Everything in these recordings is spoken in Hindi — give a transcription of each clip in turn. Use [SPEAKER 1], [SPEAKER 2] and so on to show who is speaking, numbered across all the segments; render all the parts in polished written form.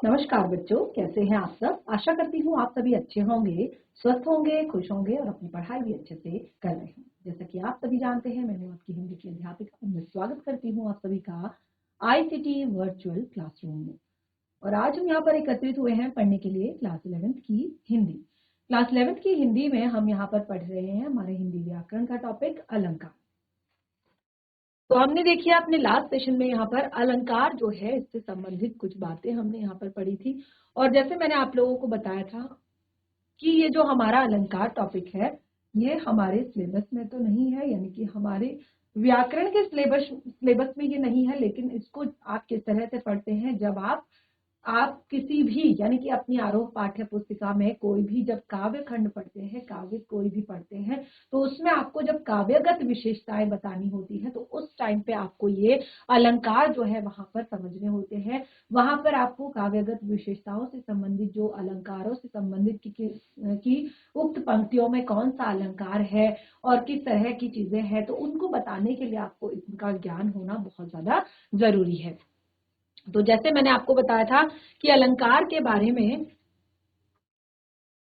[SPEAKER 1] नमस्कार बच्चों, कैसे हैं आप सब। आशा करती हूँ आप सभी अच्छे होंगे, स्वस्थ होंगे, खुश होंगे और अपनी पढ़ाई भी अच्छे से कर रहे हैं। जैसा कि आप सभी जानते हैं, मैं आपकी हिंदी की अध्यापिका मैं स्वागत करती हूँ आप सभी का आईसीटी वर्चुअल क्लासरूम में। और आज हम यहाँ पर एकत्रित हुए हैं पढ़ने के लिए क्लास 11th की हिंदी। क्लास 11th की हिंदी में हम यहाँ पर पढ़ रहे हैं हमारे हिंदी व्याकरण का टॉपिक अलंकार। तो हमने देखिए अपने लास्ट सेशन में यहाँ पर अलंकार जो है इससे संबंधित कुछ बातें हमने यहाँ पर पढ़ी थी। और जैसे मैंने आप लोगों को बताया था कि ये जो हमारा अलंकार टॉपिक है ये हमारे सिलेबस में तो नहीं है, यानी कि हमारे व्याकरण के सिलेबस में ये नहीं है, लेकिन इसको आप किस तरह से पढ़ते हैं जब आप किसी भी यानी कि अपनी आरोह पाठ्य पुस्तिका में कोई भी जब काव्य खंड पढ़ते हैं, काव्य कोई भी पढ़ते हैं, तो उसमें आपको जब काव्यगत विशेषताएं बतानी होती है तो उस टाइम पे आपको ये अलंकार जो है वहां पर समझने होते हैं। वहां पर आपको काव्यगत विशेषताओं से संबंधित जो अलंकारों से संबंधित की उक्त पंक्तियों में कौन सा अलंकार है और किस तरह की चीजें हैं, तो उनको बताने के लिए आपको इनका ज्ञान होना बहुत ज्यादा जरूरी है। तो जैसे मैंने आपको बताया था कि अलंकार के बारे में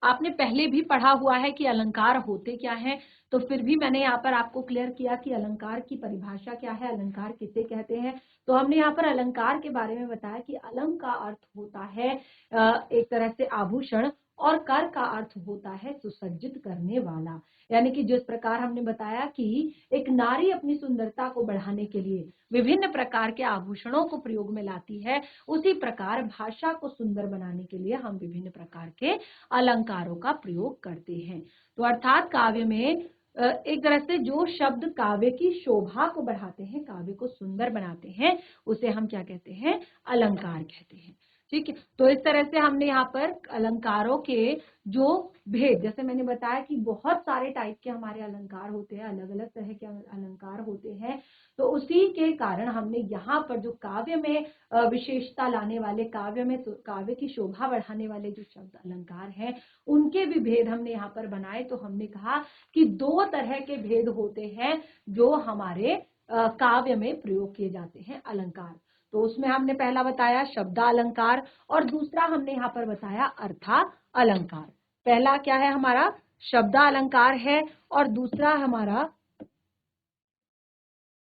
[SPEAKER 1] आपने पहले भी पढ़ा हुआ है कि अलंकार होते क्या हैं, तो फिर भी मैंने यहाँ पर आपको क्लियर किया कि अलंकार की परिभाषा क्या है, अलंकार किसे कहते हैं। तो हमने यहाँ पर अलंकार के बारे में बताया कि अलंक का अर्थ होता है एक तरह से आभूषण, और कर का अर्थ होता है सुसज्जित करने वाला। यानी कि जिस प्रकार हमने बताया कि एक नारी अपनी सुंदरता को बढ़ाने के लिए विभिन्न प्रकार के आभूषणों को प्रयोग में लाती है, उसी प्रकार भाषा को सुंदर बनाने के लिए हम विभिन्न प्रकार के अलंकारों का प्रयोग करते हैं। तो अर्थात काव्य में एक तरह से जो शब्द काव्य की शोभा को बढ़ाते हैं, काव्य को सुंदर बनाते हैं, उसे हम क्या कहते हैं, अलंकार कहते हैं। ठीक है, तो इस तरह से हमने यहाँ पर अलंकारों के जो भेद, जैसे मैंने बताया कि बहुत सारे टाइप के हमारे अलंकार होते हैं, अलग अलग तरह के अलंकार होते हैं। तो उसी के कारण हमने यहाँ पर जो काव्य में विशेषता लाने वाले, काव्य में काव्य की शोभा बढ़ाने वाले जो शब्द अलंकार हैं, उनके भी भेद हमने यहाँ पर बनाए। तो हमने कहा कि दो तरह के भेद होते हैं जो हमारे काव्य में प्रयोग किए जाते हैं अलंकार। तो उसमें हमने पहला बताया शब्दा अलंकार और दूसरा हमने यहाँ पर बताया अर्था अलंकार। पहला क्या है हमारा, शब्दा अलंकार है और दूसरा हमारा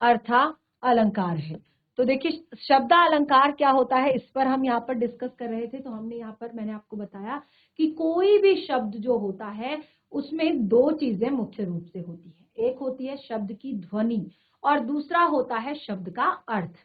[SPEAKER 1] अर्था अलंकार है। तो देखिए शब्दा अलंकार क्या होता है, इस पर हम यहाँ पर डिस्कस कर रहे थे। तो हमने यहाँ पर मैंने आपको बताया कि कोई भी शब्द जो होता है उसमें दो चीजें मुख्य रूप से होती है, एक होती है शब्द की ध्वनि और दूसरा होता है शब्द का अर्थ।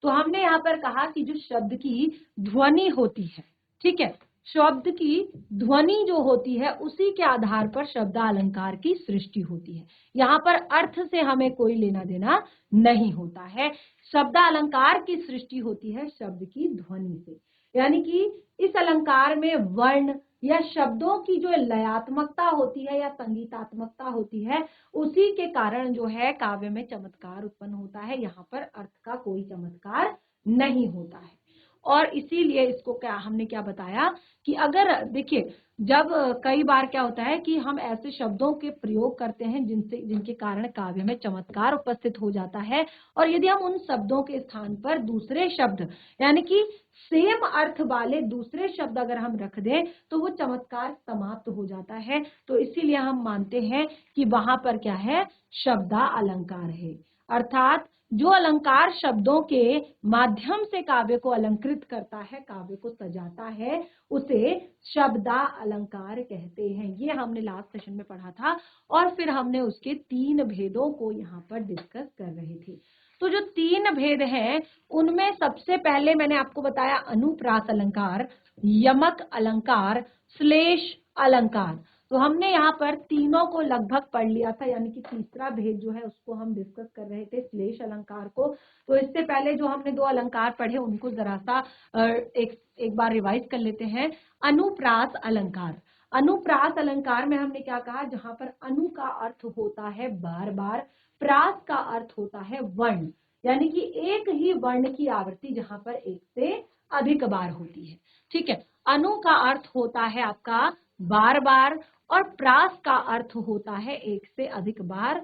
[SPEAKER 1] तो हमने यहाँ पर कहा कि जो शब्द की ध्वनि होती है, ठीक है, शब्द की ध्वनि जो होती है उसी के आधार पर शब्दा अलंकार की सृष्टि होती है। यहाँ पर अर्थ से हमें कोई लेना देना नहीं होता है। शब्द अलंकार की सृष्टि होती है शब्द की ध्वनि से, यानी कि इस अलंकार में वर्ण या शब्दों की जो लयात्मकता होती है या संगीतात्मकता होती है, उसी के कारण जो है काव्य में चमत्कार उत्पन्न होता है। यहाँ पर अर्थ का कोई चमत्कार नहीं होता है। और इसीलिए इसको हमने क्या बताया कि अगर देखिए जब कई बार क्या होता है कि हम ऐसे शब्दों के प्रयोग करते हैं जिनके कारण काव्य में चमत्कार उपस्थित हो जाता है, और यदि हम उन शब्दों के स्थान पर दूसरे शब्द यानी कि सेम अर्थ वाले दूसरे शब्द अगर हम रख दें तो वो चमत्कार समाप्त हो जाता है। तो इसीलिए हम मानते हैं कि वहां पर क्या है, शब्दा अलंकार है। अर्थात जो अलंकार शब्दों के माध्यम से काव्य को अलंकृत करता है, काव्य को सजाता है, उसे शब्दा अलंकार कहते हैं। ये हमने लास्ट सेशन में पढ़ा था और फिर हमने उसके तीन भेदों को यहाँ पर डिस्कस कर रहे थे। तो जो तीन भेद हैं उनमें सबसे पहले मैंने आपको बताया अनुप्रास अलंकार, यमक अलंकार, श्लेष अलंकार। तो हमने यहाँ पर तीनों को लगभग पढ़ लिया था, यानी कि तीसरा भेद जो है उसको हम डिस्कस कर रहे थे, श्लेष अलंकार को। तो इससे पहले जो हमने दो अलंकार पढ़े उनको जरा सा एक बार रिवाइज कर लेते हैं। अनुप्रास अलंकार, अनुप्रास अलंकार में हमने क्या कहा, जहां पर अनु का अर्थ होता है बार बार, प्रास का अर्थ होता है वर्ण, यानी कि एक ही वर्ण की आवृत्ति जहां पर एक से अधिक बार होती है। ठीक है, अनु का अर्थ होता है आपका बार बार और प्रास का अर्थ होता है एक से अधिक बार,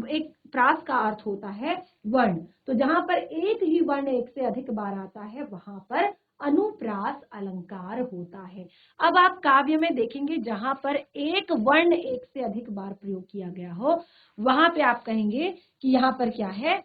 [SPEAKER 1] एक प्रास का अर्थ होता है वर्ण। तो जहां पर एक ही वर्ण एक से अधिक बार आता है वहां पर अनुप्रास अलंकार होता है। अब आप काव्य में देखेंगे जहां पर एक वर्ण एक से अधिक बार प्रयोग किया गया हो, वहां पे आप कहेंगे कि यहाँ पर क्या है,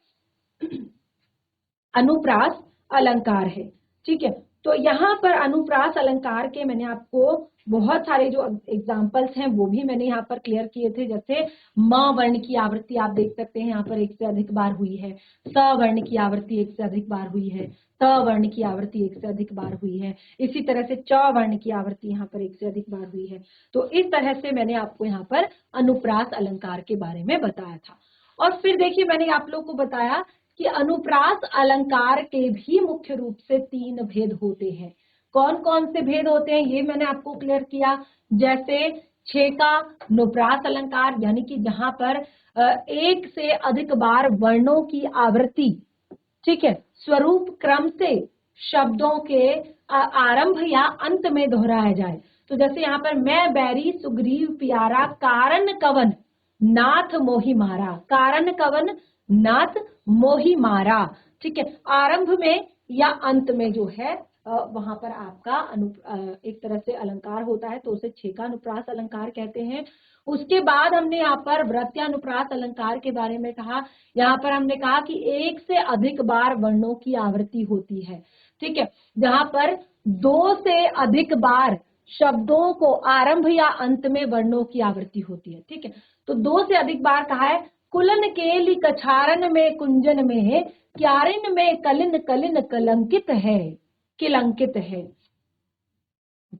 [SPEAKER 1] अनुप्रास अलंकार है। ठीक है, तो यहाँ पर अनुप्रास अलंकार के मैंने आपको बहुत सारे जो एग्जाम्पल्स हैं वो भी मैंने यहाँ पर क्लियर किए थे। जैसे म वर्ण की आवृत्ति आप देख सकते हैं यहाँ पर एक से अधिक बार हुई है, स वर्ण की आवृत्ति एक से अधिक बार हुई है, त वर्ण की आवृत्ति एक से अधिक बार हुई है, इसी तरह से च वर्ण की आवृत्ति यहाँ पर एक से अधिक बार हुई है। तो इस तरह से मैंने आपको यहाँ पर अनुप्रास अलंकार के बारे में बताया था। और फिर देखिए मैंने आप लोग को बताया कि अनुप्रास अलंकार के भी मुख्य रूप से 3 भेद होते हैं। कौन कौन से भेद होते हैं ये मैंने आपको क्लियर किया। जैसे 6 का नुप्रास अलंकार, यानी कि जहां पर एक से अधिक बार वर्णों की आवृत्ति, ठीक है, स्वरूप क्रम से शब्दों के आरंभ या अंत में दोहराया जाए। तो जैसे यहाँ पर मैं बैरी सुग्रीव प्यारा कारण कवन नाथ मोहि मारा, कारण कवन नाथ मोहि मारा। ठीक है, आरंभ में या अंत में जो है वहां पर आपका एक तरह से अलंकार होता है, तो उसे 6 का अनुप्रास अलंकार कहते हैं। उसके बाद हमने यहाँ पर वृत्यानुप्रास अलंकार के बारे में कहा। यहाँ पर हमने कहा कि एक से अधिक बार वर्णों की आवृत्ति होती है। ठीक है, जहां पर 2 से अधिक बार शब्दों को आरंभ या अंत में वर्णों की आवृत्ति होती है। ठीक है, तो 2 से अधिक बार कहा है। कुलन केली कछारन में कुंजन में क्यारिन में कलिन कलिन कलंकित है, किलंकित है,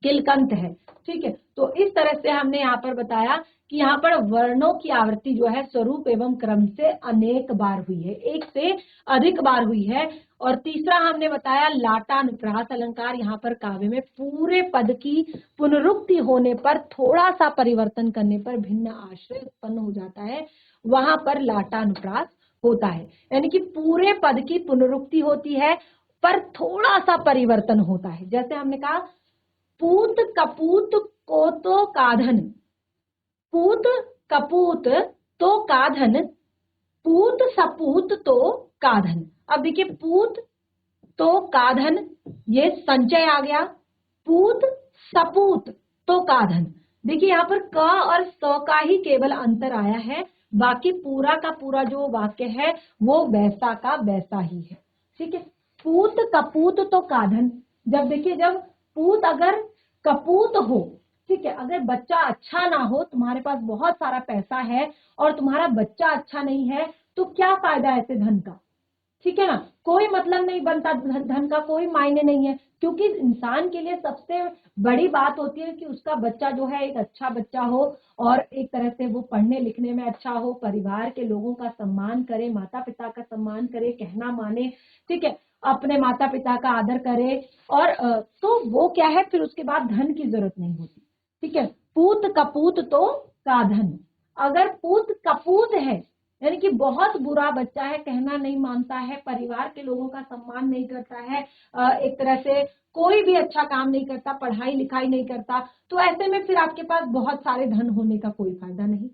[SPEAKER 1] किलकंत है। ठीक है, तो इस तरह से हमने यहाँ पर बताया कि यहाँ पर वर्णों की आवृत्ति जो है स्वरूप एवं क्रम से अनेक बार हुई है, एक से अधिक बार हुई है। और तीसरा हमने बताया लाटानुप्रास अलंकार। यहाँ पर काव्य में पूरे पद की पुनरुक्ति होने पर थोड़ा सा परिवर्तन करने पर भिन्न आश्रय उत्पन्न हो जाता है, वहां पर लाटानुप्रास होता है। यानी कि पूरे पद की पुनरुक्ति होती है पर थोड़ा सा परिवर्तन होता है। जैसे हमने कहा पूत कपूत को तो काधन, पूत कपूत तो काधन, पूत सपूत तो काधन। अब देखिए पूत तो काधन ये संचय आ गया, पूत सपूत तो काधन। देखिए यहाँ पर क और स का ही केवल अंतर आया है, बाकी पूरा का पूरा जो वाक्य है वो वैसा का वैसा ही है। ठीक है, पूत कपूत तो काधन। जब देखिए जब पूत अगर कपूत हो, ठीक है, अगर बच्चा अच्छा ना हो, तुम्हारे पास बहुत सारा पैसा है और तुम्हारा बच्चा अच्छा नहीं है, तो क्या फायदा ऐसे धन का। ठीक है ना, कोई मतलब नहीं बनता, धन का कोई मायने नहीं है। क्योंकि इंसान के लिए सबसे बड़ी बात होती है कि उसका बच्चा जो है एक अच्छा बच्चा हो और एक तरह से वो पढ़ने लिखने में अच्छा हो, परिवार के लोगों का सम्मान करे, माता पिता का सम्मान करे, कहना माने, ठीक है, अपने माता पिता का आदर करे। और तो वो क्या है, फिर उसके बाद धन की जरूरत नहीं होती। ठीक है, पूत कपूत तो काधन। अगर पूत कपूत है यानी कि बहुत बुरा बच्चा है, कहना नहीं मानता है, परिवार के लोगों का सम्मान नहीं करता है, एक तरह से कोई भी अच्छा काम नहीं करता, पढ़ाई लिखाई नहीं करता, तो ऐसे में फिर आपके पास बहुत सारे धन होने का कोई फायदा नहीं।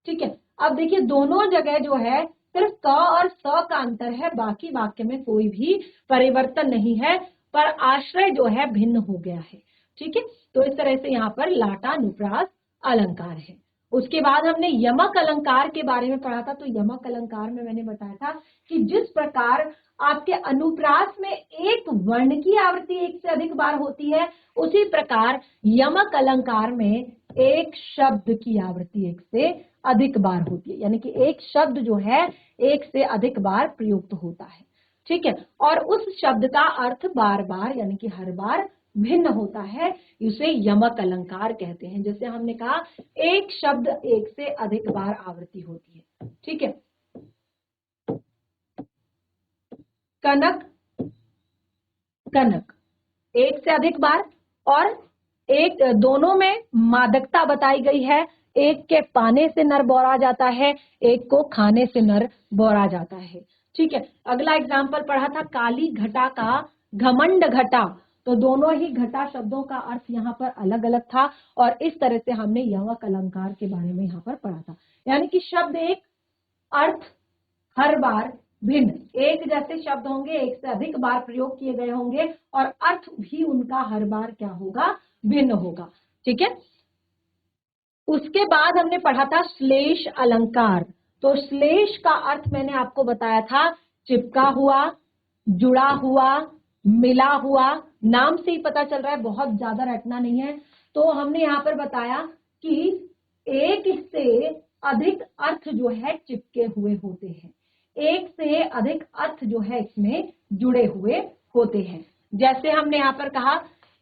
[SPEAKER 1] ठीक है, अब देखिए दोनों जगह जो है सिर्फ क और स का अंतर है, बाकी वाक्य में कोई भी परिवर्तन नहीं है, पर आश्रय जो है भिन्न हो गया है। ठीक है, तो इस तरह से यहाँ पर लाटानुप्रास अलंकार है। उसके बाद हमने यमक अलंकार के बारे में पढ़ा था। तो यमक अलंकार में मैंने बताया था कि जिस प्रकार आपके अनुप्रास में एक वर्ण की आवृत्ति एक से अधिक बार होती है, उसी प्रकार यमक अलंकार में एक शब्द की आवृत्ति एक से अधिक बार होती है, यानी कि एक शब्द जो है एक से अधिक बार प्रयुक्त होता है। ठीक है, और उस शब्द का अर्थ बार बार यानी कि हर बार भिन्न होता है, इसे यमक अलंकार कहते हैं। जैसे हमने कहा एक शब्द एक से अधिक बार आवृत्ति होती है। ठीक है, कनक कनक एक से अधिक बार, और एक दोनों में मादकता बताई गई है, एक के पाने से नर बौरा जाता है, एक को खाने से नर बौरा जाता है। ठीक है, अगला एग्जाम्पल पढ़ा था काली घटा का घमंड घटा। तो दोनों ही घटा शब्दों का अर्थ यहाँ पर अलग अलग था, और इस तरह से हमने यमक अलंकार के बारे में यहाँ पर पढ़ा था। यानी कि शब्द एक अर्थ हर बार भिन्न, एक जैसे शब्द होंगे, एक से अधिक बार प्रयोग किए गए होंगे और अर्थ भी उनका हर बार क्या होगा, भिन्न होगा। ठीक है, उसके बाद हमने पढ़ा था श्लेष अलंकार। तो श्लेष का अर्थ मैंने आपको बताया था चिपका हुआ, जुड़ा हुआ, मिला हुआ। नाम से ही पता चल रहा है, बहुत ज्यादा रटना नहीं है। तो हमने यहाँ पर बताया कि एक से अधिक अर्थ जो है चिपके हुए होते हैं, एक से अधिक अर्थ जो है इसमें जुड़े हुए होते हैं। जैसे हमने यहाँ पर कहा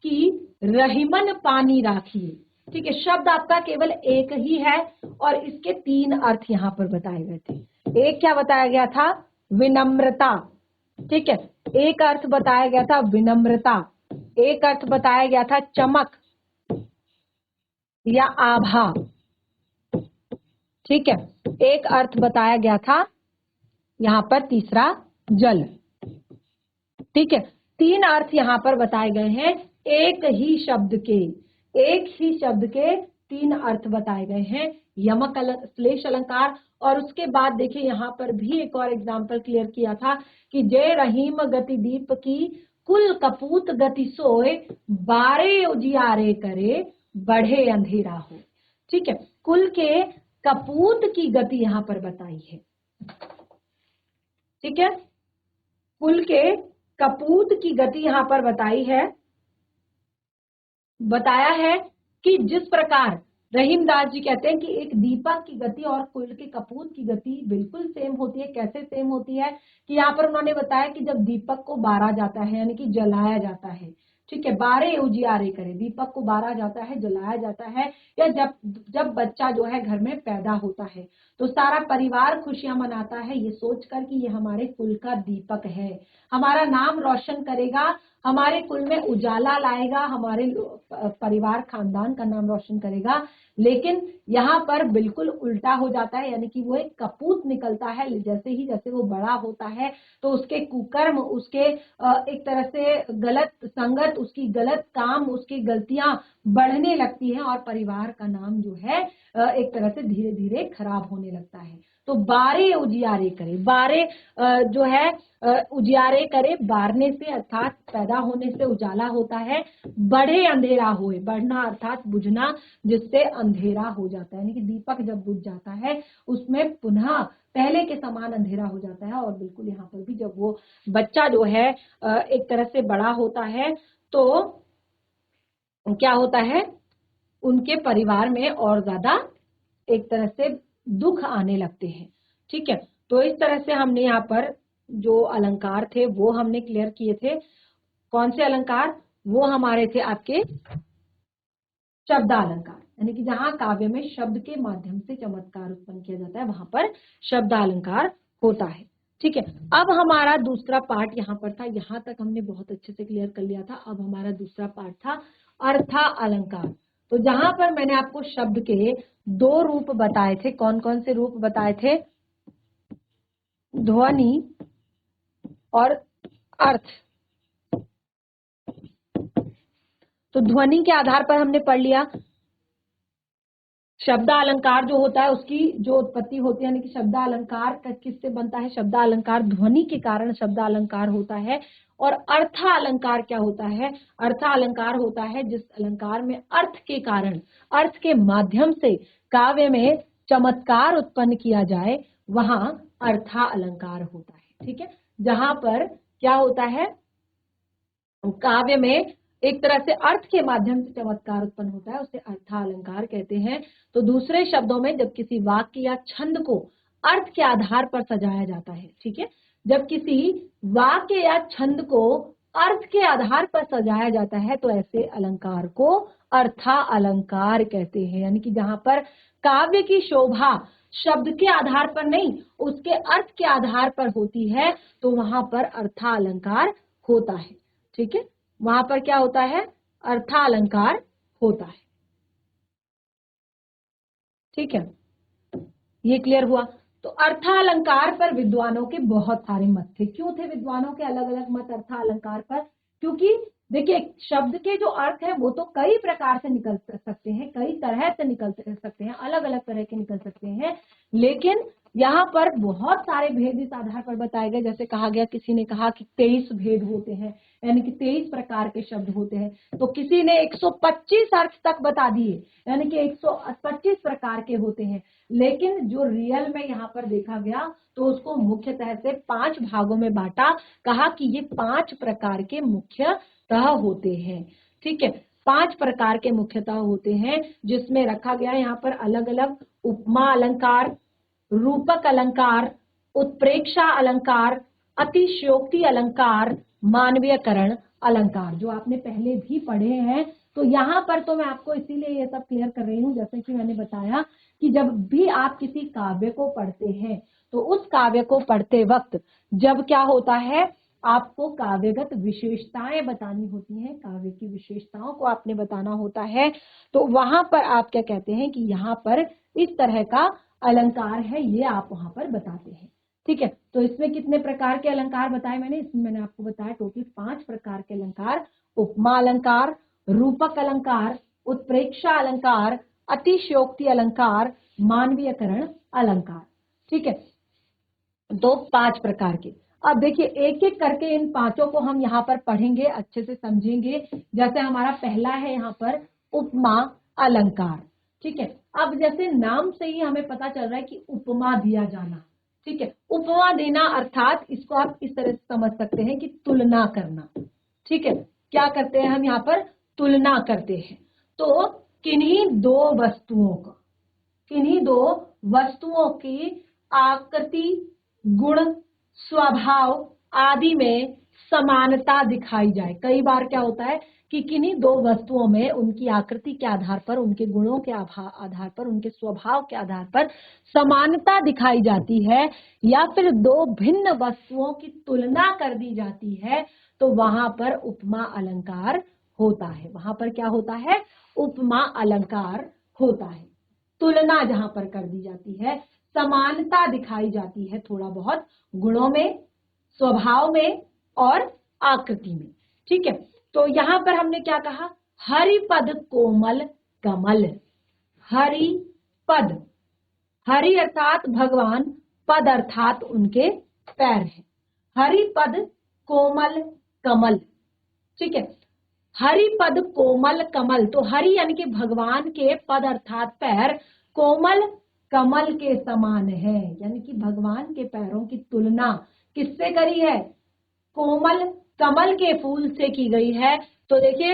[SPEAKER 1] कि रहीमन पानी राखिए। ठीक है, शब्द आपका केवल एक ही है और इसके 3 अर्थ यहाँ पर बताए गए थे। एक क्या बताया गया था, विनम्रता। ठीक है, एक अर्थ बताया गया था विनम्रता, एक अर्थ बताया गया था चमक या आभा। ठीक है, एक अर्थ बताया गया था यहाँ पर तीसरा जल। ठीक है, 3 अर्थ यहाँ पर बताए गए हैं, एक ही शब्द के 3 अर्थ बताए गए हैं, यमक श्लेष अलंकार। और उसके बाद देखिए यहाँ पर भी एक और एग्जाम्पल क्लियर किया था कि जय रहीम गति दीप की कुल कपूत गति सोए, बारे उजियारे करे बढ़े अंधेरा हो। ठीक है, कुल के कपूत की गति यहाँ पर बताई है। ठीक है, कुल के कपूत की गति यहाँ पर बताई है, बताया है कि जिस प्रकार रहीमदास जी कहते हैं कि एक दीपक की गति और कुल के कपूत की गति बिल्कुल सेम होती है। कैसे सेम होती है कि यहाँ पर उन्होंने बताया कि जब दीपक को बारा जाता है यानी कि जलाया जाता है, ठीक है, बारे उजियारे करे, दीपक को बारा जाता है, जलाया जाता है, या जब बच्चा जो है घर में पैदा होता है तो सारा परिवार खुशियां मनाता है ये सोचकर कि ये हमारे कुल का दीपक है, हमारा नाम रोशन करेगा, हमारे कुल में उजाला लाएगा, हमारे परिवार खानदान का नाम रोशन करेगा। लेकिन यहाँ पर बिल्कुल उल्टा हो जाता है, यानी कि वो एक कपूत निकलता है। जैसे वो बड़ा होता है तो उसके कुकर्म, उसके एक तरह से गलत संगत, उसकी गलत काम, उसकी गलतियां बढ़ने लगती हैं और परिवार का नाम जो है एक तरह से धीरे धीरे खराब होने लगता है। तो बारे उजियारे करे, बारे जो है उजियारे करे, बारने से अर्थात पैदा होने से उजाला होता है, बढ़े अंधेरा होए, बढ़ना अर्थात बुझना, जिससे अंधेरा हो जाता है, यानी कि दीपक जब बुझ जाता है उसमें पुनः पहले के समान अंधेरा हो जाता है। और बिल्कुल यहाँ पर भी जब वो बच्चा जो है एक तरह से बड़ा होता है तो क्या होता है, उनके परिवार में और ज्यादा एक तरह से दुख आने लगते हैं। ठीक है, तो इस तरह से हमने यहाँ पर जो अलंकार थे वो हमने क्लियर किए थे। कौन से अलंकार, वो हमारे थे आपके शब्दालंकार, यानी कि जहां काव्य में शब्द के माध्यम से चमत्कार उत्पन्न किया जाता है वहां पर शब्दालंकार होता है। ठीक है, अब हमारा दूसरा पार्ट यहाँ पर था, यहाँ तक हमने बहुत अच्छे से क्लियर कर लिया था। अब हमारा दूसरा पार्ट था अर्था अलंकार। तो जहां पर मैंने आपको शब्द के 2 रूप बताए थे, कौन कौन से रूप बताए थे, ध्वनि और अर्थ। तो ध्वनि के आधार पर हमने पढ़ लिया, शब्दालंकार जो होता है उसकी जो उत्पत्ति होती है, यानी कि शब्दालंकार किससे बनता है, शब्दालंकार ध्वनि के कारण शब्दालंकार होता है। और अर्था अलंकार क्या होता है, अर्था अलंकार होता है जिस अलंकार में अर्थ के कारण, अर्थ के माध्यम से काव्य में चमत्कार उत्पन्न किया जाए, वहां अर्था अलंकार होता है। ठीक है, जहां पर क्या होता है, काव्य में एक तरह से अर्थ के माध्यम से चमत्कार उत्पन्न होता है, उसे अर्थालंकार कहते हैं। तो दूसरे शब्दों में जब किसी वाक्य या छंद को अर्थ के आधार पर सजाया जाता है, ठीक है, जब किसी वाक्य या छंद को अर्थ के आधार पर सजाया जाता है तो ऐसे अलंकार को अर्था अलंकार कहते हैं। यानी कि जहां पर काव्य की शोभा शब्द के आधार पर नहीं, उसके अर्थ के आधार पर होती है, तो वहां पर अर्था अलंकार होता है। ठीक है, वहां पर क्या होता है, अर्थालंकार होता है। ठीक है, ये क्लियर हुआ। तो अर्थालंकार पर विद्वानों के बहुत सारे मत थे। क्यों थे विद्वानों के अलग अलग मत अर्थालंकार पर, क्योंकि देखिए शब्द के जो अर्थ है वो तो कई प्रकार से निकल सकते हैं, कई तरह से निकल सकते हैं, अलग अलग तरह के निकल सकते हैं, लेकिन यहाँ पर बहुत सारे भेद इस आधार पर बताए गए। जैसे कहा गया, किसी ने कहा कि 23 भेद होते हैं, यानी कि 23 प्रकार के शब्द होते हैं, तो किसी ने 125 अर्थ तक बता दिए, यानी कि 125 प्रकार के होते हैं। लेकिन जो रियल में यहाँ पर देखा गया तो उसको मुख्यतः से 5 भागों में बांटा, कहा कि ये 5 प्रकार के मुख्यतः होते हैं। ठीक है, 5 प्रकार के मुख्यतः होते हैं, जिसमें रखा गया यहाँ पर अलग अलग उपमा अलंकार, रूपक अलंकार, उत्प्रेक्षा अलंकार, अतिशयोक्ति अलंकार, मानवीयकरण अलंकार, जो आपने पहले भी पढ़े हैं। तो यहाँ पर तो मैं आपको इसीलिए ये सब क्लियर कर रही हूँ, जैसे कि मैंने बताया कि जब भी आप किसी काव्य को पढ़ते हैं तो उस काव्य को पढ़ते वक्त जब क्या होता है, आपको काव्यगत विशेषताएं बतानी होती हैं, काव्य की विशेषताओं को आपने बताना होता है, तो वहां पर आप क्या कहते हैं कि यहाँ पर इस तरह का अलंकार है, ये आप वहां पर बताते हैं। ठीक है, तो इसमें कितने प्रकार के अलंकार बताए मैंने, इसमें मैंने आपको बताया टोटल 5 प्रकार के अलंकार, उपमा अलंकार, रूपक अलंकार, उत्प्रेक्षा अलंकार, अतिशयोक्ति अलंकार, मानवीयकरण अलंकार। ठीक है, तो 5 प्रकार के। अब देखिए एक एक करके इन पांचों को हम यहाँ पर पढ़ेंगे, अच्छे से समझेंगे। जैसे हमारा पहला है यहाँ पर उपमा अलंकार। ठीक है, अब जैसे नाम से ही हमें पता चल रहा है कि उपमा दिया जाना। ठीक है, उपमा देना अर्थात इसको आप इस तरह से समझ सकते हैं कि तुलना करना। ठीक है, क्या करते हैं हम यहाँ पर, तुलना करते हैं। तो किन्हीं दो वस्तुओं की आकृति, गुण, स्वभाव आदि में समानता दिखाई जाए। कई बार क्या होता है कि किन्हीं दो वस्तुओं में उनकी आकृति के आधार पर, उनके गुणों के आधार पर, उनके स्वभाव के आधार पर समानता दिखाई जाती है, या फिर दो भिन्न वस्तुओं की तुलना कर दी जाती है, तो वहां पर उपमा अलंकार होता है। वहां पर क्या होता है, उपमा अलंकार होता है। तुलना जहां पर कर दी जाती है, समानता दिखाई जाती है थोड़ा बहुत गुणों में, स्वभाव में और आकृति में। ठीक है, तो यहां पर हमने क्या कहा, हरिपद कोमल कमल। हरिपद, हरि अर्थात भगवान, पद अर्थात उनके पैर हैं। हरिपद कोमल कमल। ठीक है, हरिपद कोमल कमल, तो हरि यानी कि भगवान के, पद अर्थात पैर, कोमल कमल के समान है, यानी कि भगवान के पैरों की तुलना किससे करी है, कोमल कमल के फूल से की गई है। तो देखिए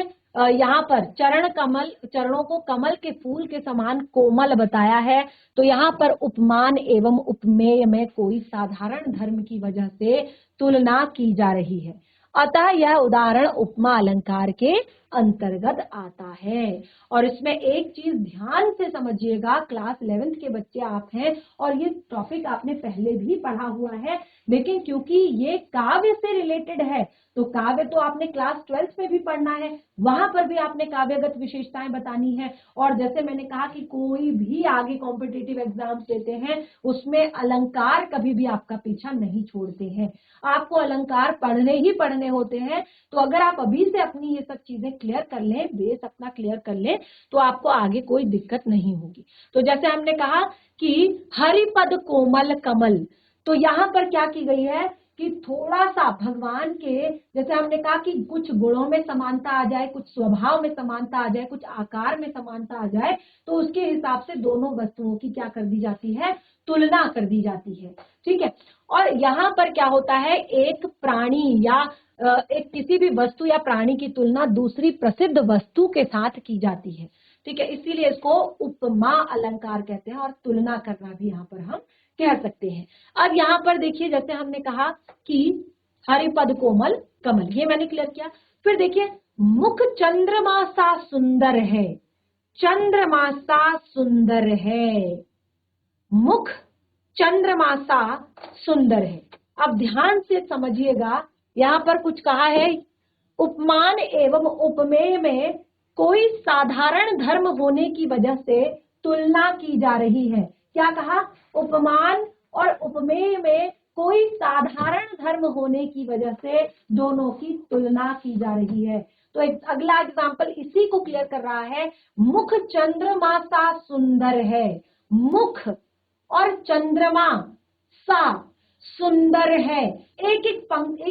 [SPEAKER 1] यहाँ पर चरणों को कमल के फूल के समान कोमल बताया है। तो यहाँ पर उपमान एवं उपमेय में कोई साधारण धर्म की वजह से तुलना की जा रही है, अतः यह उदाहरण उपमा अलंकार के अंतर्गत आता है। और इसमें एक चीज ध्यान से समझिएगा, क्लास 11th के बच्चे आप हैं और ये टॉपिक आपने पहले भी पढ़ा हुआ है, लेकिन क्योंकि ये काव्य से रिलेटेड है, तो काव्य तो आपने क्लास 12th में भी पढ़ना है, वहां पर भी आपने काव्यगत विशेषताएं बतानी है। और जैसे मैंने कहा कि कोई भी आगे कॉम्पिटिटिव एग्जाम देते हैं उसमें अलंकार कभी भी आपका पीछा नहीं छोड़ते हैं, आपको अलंकार पढ़ने ही पढ़ने होते हैं। तो अगर आप अभी से अपनी ये सब चीजें क्लियर कर लें, बेस अपना क्लियर कर लें, तो आपको आगे कोई दिक्कत नहीं होगी। तो जैसे हमने कहा कि हरिपद कोमल कमल, तो यहाँ पर क्या की गई है कि थोड़ा सा भगवान के, जैसे हमने कहा कि कुछ गुणों में समानता आ जाए, कुछ स्वभाव में समानता आ जाए, कुछ आकार में समानता आ जाए, तो उसके हिसाब से दोनों वस्तुओं की क्या कर दी जाती है, तुलना कर दी जाती है। ठीक है, और यहाँ पर क्या होता है, एक प्राणी या एक किसी भी वस्तु या प्राणी की तुलना दूसरी प्रसिद्ध वस्तु के साथ की जाती है। ठीक है, इसीलिए इसको उपमा अलंकार कहते हैं, और तुलना करना भी यहाँ पर हम कह सकते हैं। अब यहाँ पर देखिए, जैसे हमने कहा कि हरिपद कोमल कमल, ये मैंने क्लियर किया। फिर देखिए, मुख चंद्रमा सा सुंदर है, चंद्रमा सा सुंदर है, मुख चंद्रमा सा सुंदर है। अब ध्यान से समझिएगा, यहाँ पर कुछ कहा है, उपमान एवं उपमेय में कोई साधारण धर्म होने की वजह से तुलना की जा रही है। क्या कहा, उपमान और उपमेय में कोई साधारण धर्म होने की वजह से दोनों की तुलना की जा रही है। तो एक अगला एग्जाम्पल इसी को क्लियर कर रहा है। मुख चंद्रमा सा सुंदर है, मुख और चंद्रमा सा सुंदर है। एक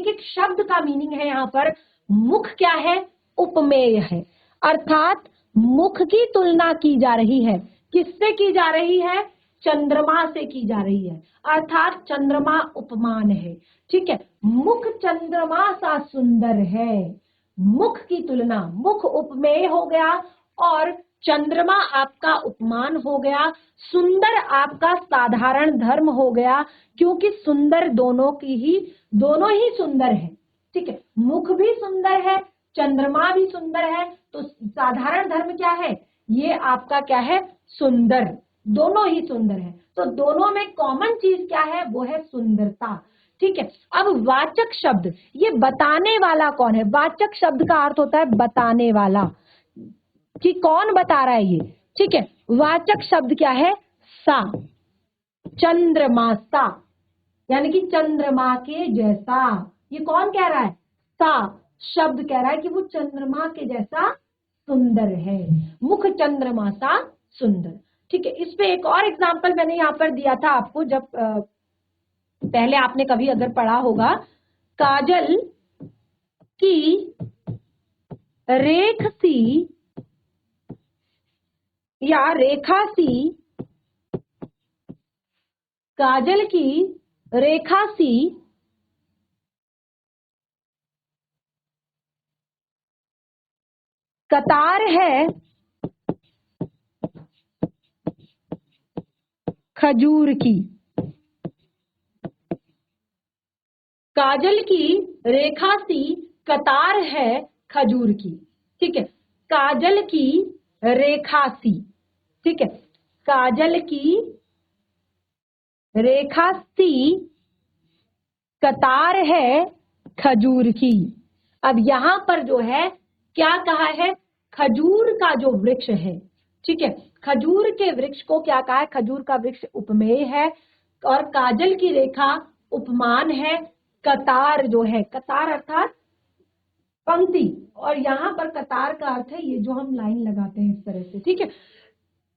[SPEAKER 1] एक शब्द का मीनिंग है यहाँ पर। मुख क्या है? उपमेय है, अर्थात मुख की तुलना की जा रही है। किससे की जा रही है? चंद्रमा से की जा रही है, अर्थात चंद्रमा उपमान है। ठीक है, मुख चंद्रमा सा सुंदर है। मुख की तुलना, मुख उपमेय हो गया और चंद्रमा आपका उपमान हो गया। सुंदर आपका साधारण धर्म हो गया, क्योंकि सुंदर दोनों ही सुंदर है। ठीक है, मुख भी सुंदर है, चंद्रमा भी सुंदर है, तो साधारण धर्म क्या है? ये आपका क्या है? सुंदर। दोनों ही सुंदर है, तो दोनों में कॉमन चीज क्या है? वो है सुंदरता। ठीक है, अब वाचक शब्द, ये बताने वाला कौन है? वाचक शब्द का अर्थ होता है बताने वाला, कि कौन बता रहा है ये। ठीक है, वाचक शब्द क्या है? सा, चंद्रमा सा, यानी कि चंद्रमा के जैसा। ये कौन कह रहा है? सा शब्द कह रहा है कि वो चंद्रमा के जैसा सुंदर है, मुख चंद्रमा सा सुंदर। ठीक है, इस पे एक और एग्जाम्पल मैंने यहाँ पर दिया था आपको, जब पहले आपने कभी अगर पढ़ा होगा, काजल की रेख सी या रेखा सी, काजल की रेखा सी कतार है खजूर की। काजल की रेखा सी कतार है खजूर की। ठीक है, काजल की रेखा सी। ठीक है, काजल की रेखा सी कतार है खजूर की। अब यहां पर जो है क्या कहा है? खजूर का जो वृक्ष है, ठीक है, खजूर के वृक्ष को क्या कहा है? खजूर का वृक्ष उपमेय है और काजल की रेखा उपमान है। कतार जो है, कतार अर्थात पंक्ति, और यहाँ पर कतार का अर्थ है ये जो हम लाइन लगाते हैं इस तरह से। ठीक है,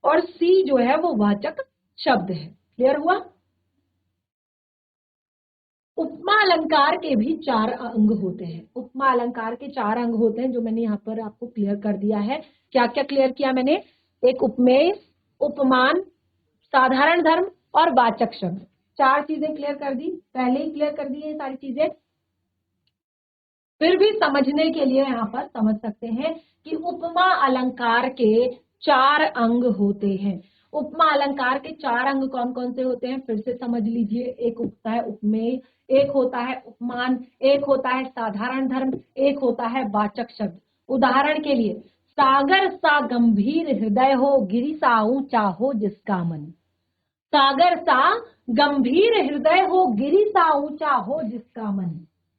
[SPEAKER 1] और सी जो है वो वाचक शब्द है। क्लियर हुआ? उपमा अलंकार के भी 4 अंग होते हैं। उपमा अलंकार के 4 अंग होते हैं, जो मैंने यहाँ पर आपको क्लियर कर दिया है। क्या क्या क्लियर किया मैंने? एक उपमेय, उपमान, साधारण धर्म और वाचक शब्द। 4 चीजें क्लियर कर दी, पहले ही क्लियर कर दी ये सारी चीजें। फिर भी समझने के लिए यहाँ पर समझ सकते हैं कि उपमा अलंकार के 4 अंग होते हैं। उपमा अलंकार के 4 अंग कौन कौन से होते हैं? फिर से समझ लीजिए। एक होता है उपमेय, एक होता है उपमान, एक होता है साधारण धर्म, एक होता है वाचक शब्द। उदाहरण के लिए, सागर सा गंभीर हृदय हो, गिरि सा ऊंचा हो जिसका मन। सागर सा गंभीर हृदय हो, गिरि सा ऊंचा हो जिसका मन।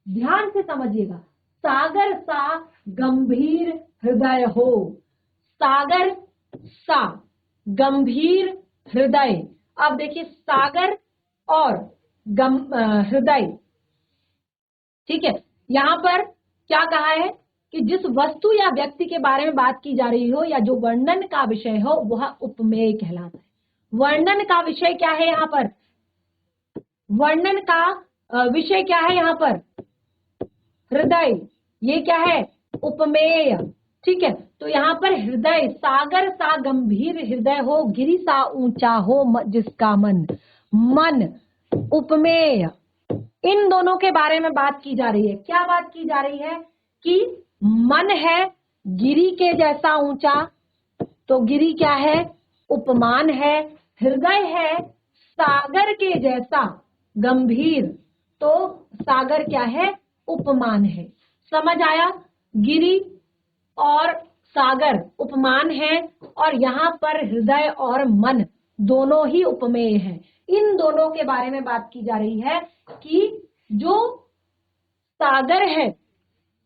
[SPEAKER 1] ध्यान से समझिएगा, सागर सा गंभीर हृदय हो, सागर सा गंभीर हृदय। अब देखिए, सागर और हृदय, ठीक है, यहां पर क्या कहा है कि जिस वस्तु या व्यक्ति के बारे में बात की जा रही हो या जो वर्णन का विषय हो वह उपमेय कहलाता है। वर्णन का विषय क्या है यहाँ पर? वर्णन का विषय क्या है यहाँ पर? हृदय। ये क्या है? उपमेय। ठीक है, तो यहाँ पर हृदय, सागर सा गंभीर हृदय हो, गिरि सा ऊंचा हो जिसका मन। मन, उपमेय, इन दोनों के बारे में बात की जा रही है। क्या बात की जा रही है? कि मन है गिरि के जैसा ऊंचा, तो गिरि क्या है? उपमान है। हृदय है सागर के जैसा गंभीर, तो सागर क्या है? उपमान है। समझ आया? गिरि और सागर उपमान है, और यहाँ पर हृदय और मन दोनों ही उपमेय हैं। इन दोनों के बारे में बात की जा रही है कि जो सागर है,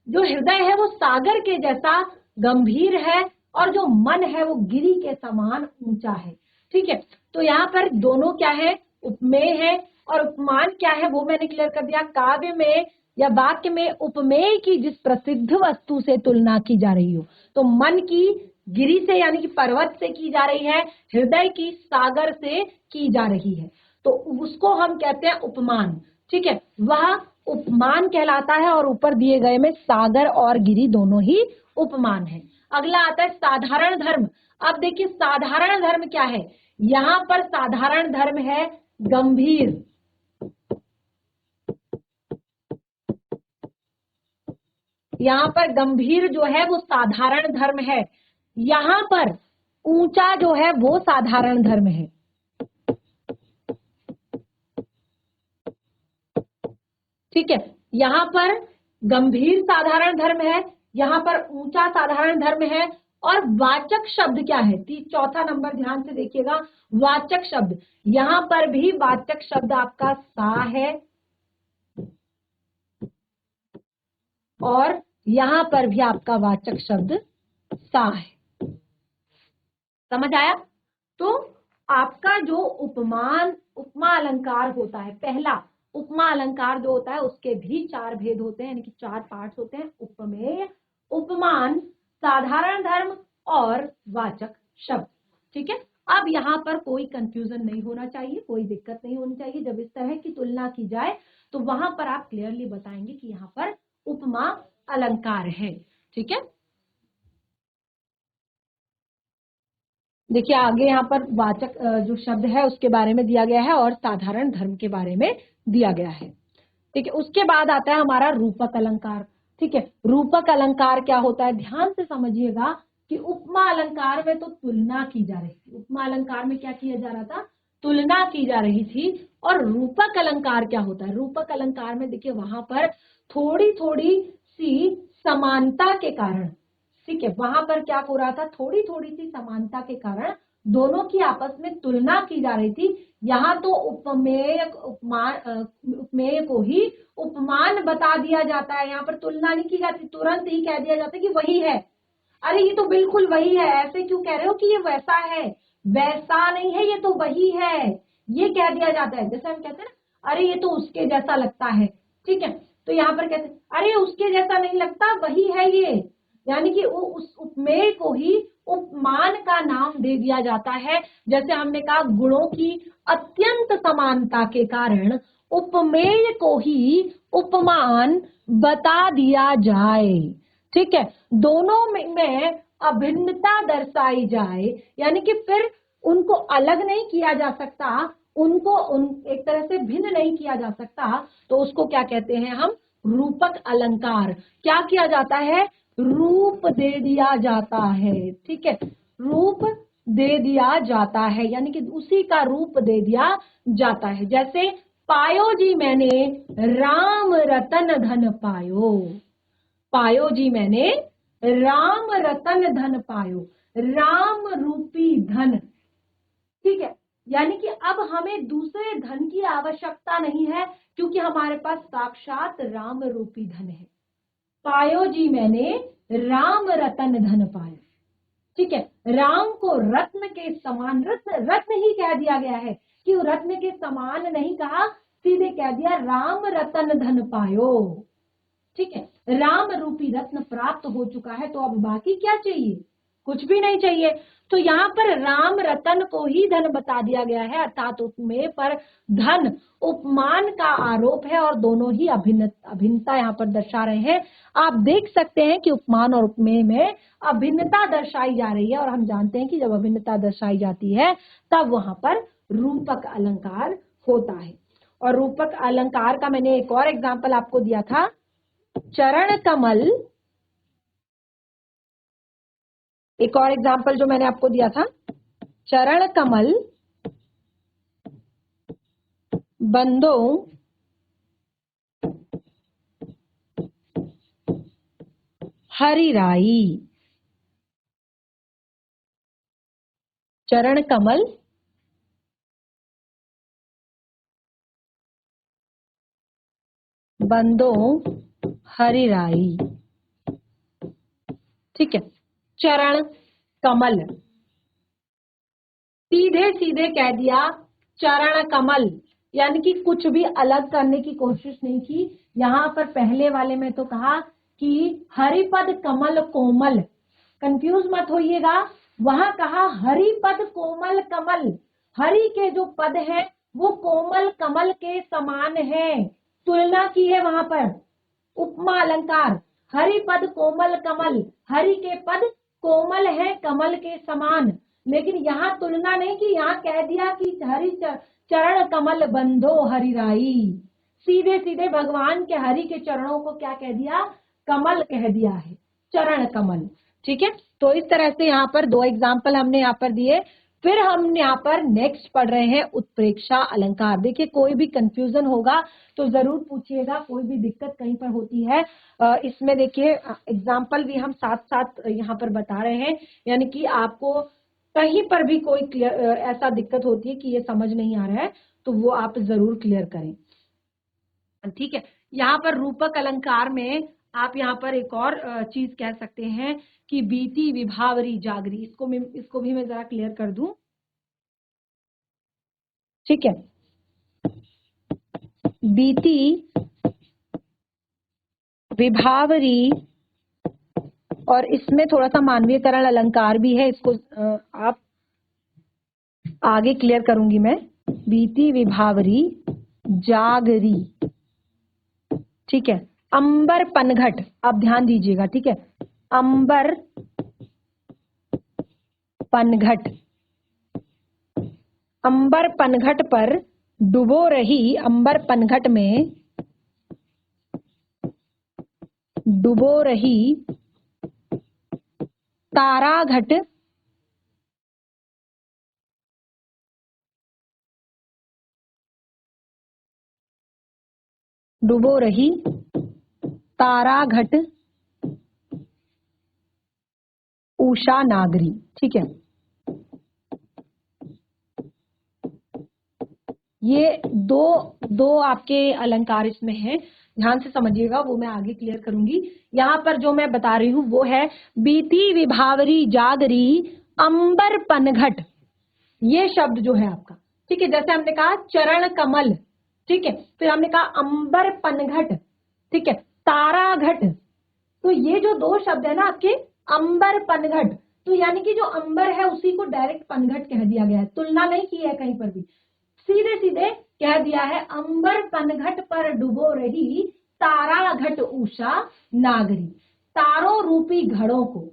[SPEAKER 1] जो हृदय है वो सागर के जैसा गंभीर है, और जो मन है वो गिरि के समान ऊंचा है। ठीक है, तो यहाँ पर दोनों क्या है? उपमेय है। और उपमान क्या है वो मैंने क्लियर कर दिया। काव्य में या वाक्य में उपमेय की जिस प्रसिद्ध वस्तु से तुलना की जा रही हो। तो मन की गिरी से यानी कि पर्वत से की जा रही है, हृदय की सागर से की जा रही है, तो उसको हम कहते हैं उपमान। ठीक है, वह उपमान कहलाता है और ऊपर दिए गए में सागर और गिरी दोनों ही उपमान है। अगला आता है साधारण धर्म। अब देखिए साधारण धर्म क्या है, यहां पर साधारण धर्म है गंभीर, यहां पर गंभीर जो है वो साधारण धर्म है, यहां पर ऊंचा जो है वो साधारण धर्म है। ठीक है, यहां पर गंभीर साधारण धर्म है, यहां पर ऊंचा साधारण धर्म है। और वाचक शब्द क्या है, चौथा नंबर ध्यान से देखिएगा, वाचक शब्द, यहां पर भी वाचक शब्द आपका सा है और यहां पर भी आपका वाचक शब्द सा है। समझ आया? तो आपका जो उपमा अलंकार होता है, पहला उपमा अलंकार जो होता है उसके भी 4 भेद होते हैं, यानी कि 4 पार्ट्स होते हैं, उपमेय, उपमान, साधारण धर्म और वाचक शब्द। ठीक है, अब यहाँ पर कोई कंफ्यूजन नहीं होना चाहिए, कोई दिक्कत नहीं होनी चाहिए। जब इस तरह की तुलना की जाए तो वहां पर आप क्लियरली बताएंगे कि यहाँ पर उपमा अलंकार है। ठीक है, देखिए आगे यहाँ पर वाचक जो शब्द है उसके बारे में दिया गया है और साधारण धर्म के बारे में दिया गया है। ठीक है, उसके बाद आता है हमारा रूपक अलंकार। ठीक है, रूपक अलंकार क्या होता है, ध्यान से समझिएगा कि उपमा अलंकार में तो तुलना की जा रही थी, उपमा अलंकार में क्या किया जा रहा था, तुलना की जा रही थी। और रूपक अलंकार क्या होता है, रूपक अलंकार में देखिए वहां पर थोड़ी थोड़ी सी समानता के कारण, ठीक है, वहां पर क्या हो रहा था, थोड़ी थोड़ी सी समानता के कारण दोनों की आपस में तुलना की जा रही थी। यहाँ तो उपमेय को ही उपमान बता दिया जाता है, यहाँ पर तुलना नहीं की जाती, तुरंत ही कह दिया जाता है कि वही है, अरे ये तो बिल्कुल वही है, ऐसे क्यों कह रहे हो कि ये वैसा है, वैसा नहीं है, ये तो वही है, ये कह दिया जाता है। जैसे हम कहते हैं ना, अरे ये तो उसके जैसा लगता है। ठीक है, तो यहाँ पर कहते हैं अरे उसके जैसा नहीं लगता, वही है ये, यानी कि उस उपमेय को ही उपमान का नाम दे दिया जाता है। जैसे हमने कहा गुणों की अत्यंत समानता के कारण उपमेय को ही उपमान बता दिया जाए। ठीक है, दोनों में अभिन्नता दर्शाई जाए, यानी कि फिर उनको अलग नहीं किया जा सकता, उनको एक तरह से भिन्न नहीं किया जा सकता, तो उसको क्या कहते हैं हम, रूपक अलंकार। क्या किया जाता है, रूप दे दिया जाता है। ठीक है, रूप दे दिया जाता है, यानी कि उसी का रूप दे दिया जाता है। जैसे पायो जी मैंने राम रतन धन पायो, पायो जी मैंने राम रतन धन पायो, राम रूपी धन। ठीक है, यानी कि अब हमें दूसरे धन की आवश्यकता नहीं है, क्योंकि हमारे पास साक्षात राम रूपी धन है। पायो जी मैंने राम रतन धन पायो। ठीक है, राम को रत्न के समान, रत्न रत्न ही कह दिया गया है, कि रत्न के समान नहीं कहा, सीधे कह दिया राम रतन धन पायो। ठीक है, राम रूपी रत्न प्राप्त हो चुका है, तो अब बाकी क्या चाहिए, कुछ भी नहीं चाहिए। तो यहाँ पर राम रतन को ही धन बता दिया गया है, अर्थात उपमेय पर धन उपमान का आरोप है और दोनों ही अभिन्नता यहाँ पर दर्शा रहे हैं। आप देख सकते हैं कि उपमान और उपमेय में अभिन्नता दर्शाई जा रही है, और हम जानते हैं कि जब अभिन्नता दर्शाई जाती है तब वहां पर रूपक अलंकार होता है। और रूपक अलंकार का मैंने एक और एग्जाम्पल आपको दिया था, चरण कमल, एक और एग्जाम्पल जो मैंने आपको दिया था, चरण कमल बंदो हरि राई, चरण कमल बंदो हरि राई। ठीक है, चरण कमल, सीधे सीधे कह दिया चरण कमल, यानी कि कुछ भी अलग करने की कोशिश नहीं की, यहाँ पर पहले वाले में तो कहा कि हरिपद कमल कोमल, कंफ्यूज मत होइएगा, वहां कहा हरिपद कोमल कमल, हरि के जो पद है वो कोमल कमल के समान है, तुलना की है वहां पर, उपमा अलंकार, हरिपद कोमल कमल, हरि के पद कोमल है कमल के समान, लेकिन यहाँ तुलना नहीं की, यहाँ कह दिया कि हरि चरण कमल बंधो हरिराई, सीधे सीधे भगवान के हरि के चरणों को क्या कह दिया, कमल कह दिया है, चरण कमल। ठीक है, तो इस तरह से यहाँ पर दो एग्जाम्पल हमने यहाँ पर दिए। फिर हम यहाँ पर नेक्स्ट पढ़ रहे हैं उत्प्रेक्षा अलंकार। देखिए कोई भी कंफ्यूजन होगा तो जरूर पूछिएगा, कोई भी दिक्कत कहीं पर होती है इसमें देखिए एग्जाम्पल भी हम साथ साथ यहाँ पर बता रहे हैं, यानी कि आपको कहीं पर भी कोई ऐसा दिक्कत होती है कि ये समझ नहीं आ रहा है तो वो आप जरूर क्लियर करें। ठीक है, यहाँ पर रूपक अलंकार में आप यहाँ पर एक और चीज कह सकते हैं कि बीती विभावरी जागरी, इसको भी मैं जरा क्लियर कर दूं। ठीक है, बीती विभावरी, और इसमें थोड़ा सा मानवीयकरण अलंकार भी है, इसको आप आगे क्लियर करूंगी मैं। बीती विभावरी जागरी, ठीक है, अंबर पनघट, आप ध्यान दीजिएगा, ठीक है, अंबर पनघट, अंबर पनघट पर डुबो रही, अंबर पनघट में डुबो रही ताराघट, डुबो रही ताराघट उषा नागरी। ठीक है, ये दो आपके अलंकार इसमें हैं, ध्यान से समझिएगा, वो मैं आगे क्लियर करूंगी। यहाँ पर जो मैं बता रही हूँ वो है बीती विभावरी जागरी अंबर पनघट, ये शब्द जो है आपका, ठीक है, जैसे हमने कहा चरण कमल, ठीक है, फिर हमने कहा अंबर पनघट, ठीक है, ताराघट, तो ये जो दो शब्द है ना आपके, अंबर पनघट, तो यानी कि जो अंबर है उसी को डायरेक्ट पनघट कह दिया गया है, तुलना नहीं की है कहीं पर भी, सीधे सीधे कह दिया है अंबर पनघट पर डुबो रही ताराघट उषा नागरी, तारों रूपी घड़ों को,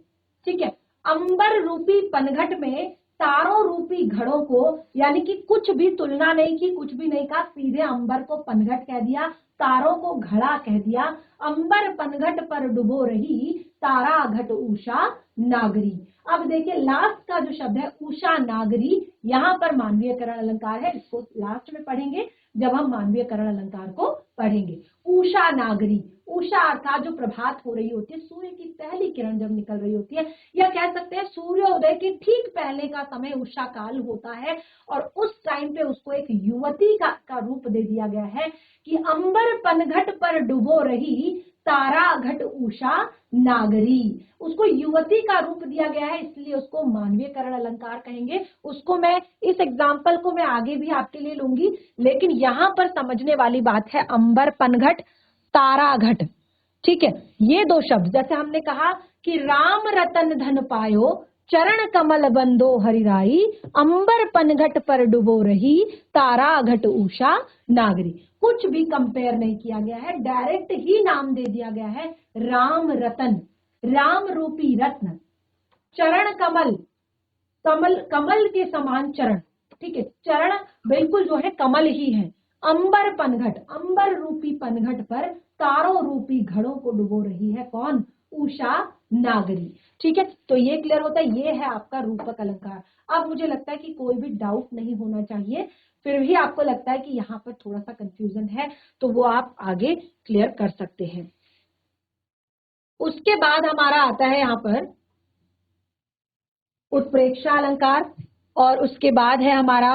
[SPEAKER 1] ठीक है, अंबर रूपी पनघट में तारों रूपी घड़ों को, यानी कि कुछ भी तुलना नहीं की, कुछ भी नहीं कहा, सीधे अंबर को पनघट कह दिया, तारों को घड़ा कह दिया, अंबर पनघट पर डुबो रही ताराघट उषा नागरी। अब देखिए लास्ट का जो शब्द है उषा नागरी, यहाँ पर मानवीयकरण अलंकार है, इसको लास्ट में पढ़ेंगे जब हम मानवीयकरण अलंकार को पढ़ेंगे। उषा नागरी, उषा अर्थात जो प्रभात हो रही होती है, सूर्य की पहली किरण जब निकल रही होती है, या कह सकते हैं सूर्योदय के ठीक पहले का समय उषा काल होता है, और उस टाइम पे उसको एक युवती का रूप दे दिया गया है कि अंबर पनघट पर डुबो रही ताराघट उषा नागरी, उसको युवती का रूप दिया गया है, इसलिए उसको मानवीयकरण अलंकार कहेंगे। उसको मैं इस एग्जाम्पल को मैं आगे भी आपके लिए लूंगी, लेकिन यहाँ पर समझने वाली बात है अंबर पनघट ताराघट, ठीक है, ये दो शब्द, जैसे हमने कहा कि राम रतन धन पायो चरण कमल बंदो हरिराई, अंबर पनघट पर डुबो रही ताराघट उषा नागरी, कुछ भी कंपेयर नहीं किया गया है, डायरेक्ट ही नाम दे दिया गया है राम रतन, राम रूपी रत्न, चरण कमल, कमल के समान चरण, ठीक है, चरण बिल्कुल जो है कमल ही है, अंबर पनघट, अंबर रूपी पनघट पर तारों रूपी घड़ों को डुबो रही है कौन, उषा नागरी। ठीक है, तो ये क्लियर होता है, ये है आपका रूपक अलंकार। अब मुझे लगता है कि कोई भी डाउट नहीं होना चाहिए, फिर भी आपको लगता है कि यहाँ पर थोड़ा सा कंफ्यूजन है तो वो आप आगे क्लियर कर सकते हैं। उसके बाद हमारा आता है यहाँ पर उत्प्रेक्षा अलंकार, और उसके बाद है हमारा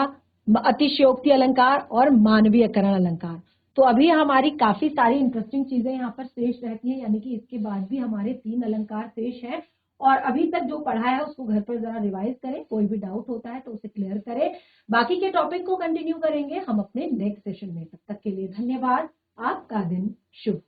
[SPEAKER 1] अतिशयोक्ति अलंकार और मानवीयकरण अलंकार। तो अभी हमारी काफी सारी इंटरेस्टिंग चीजें यहाँ पर शेष रहती हैं, यानी कि इसके बाद भी हमारे 3 अलंकार शेष हैं, और अभी तक जो पढ़ा है उसको घर पर जरा रिवाइज करें, कोई भी डाउट होता है तो उसे क्लियर करें। बाकी के टॉपिक को कंटिन्यू करेंगे हम अपने नेक्स्ट सेशन में, तब तक के लिए धन्यवाद। आपका दिन शुभ।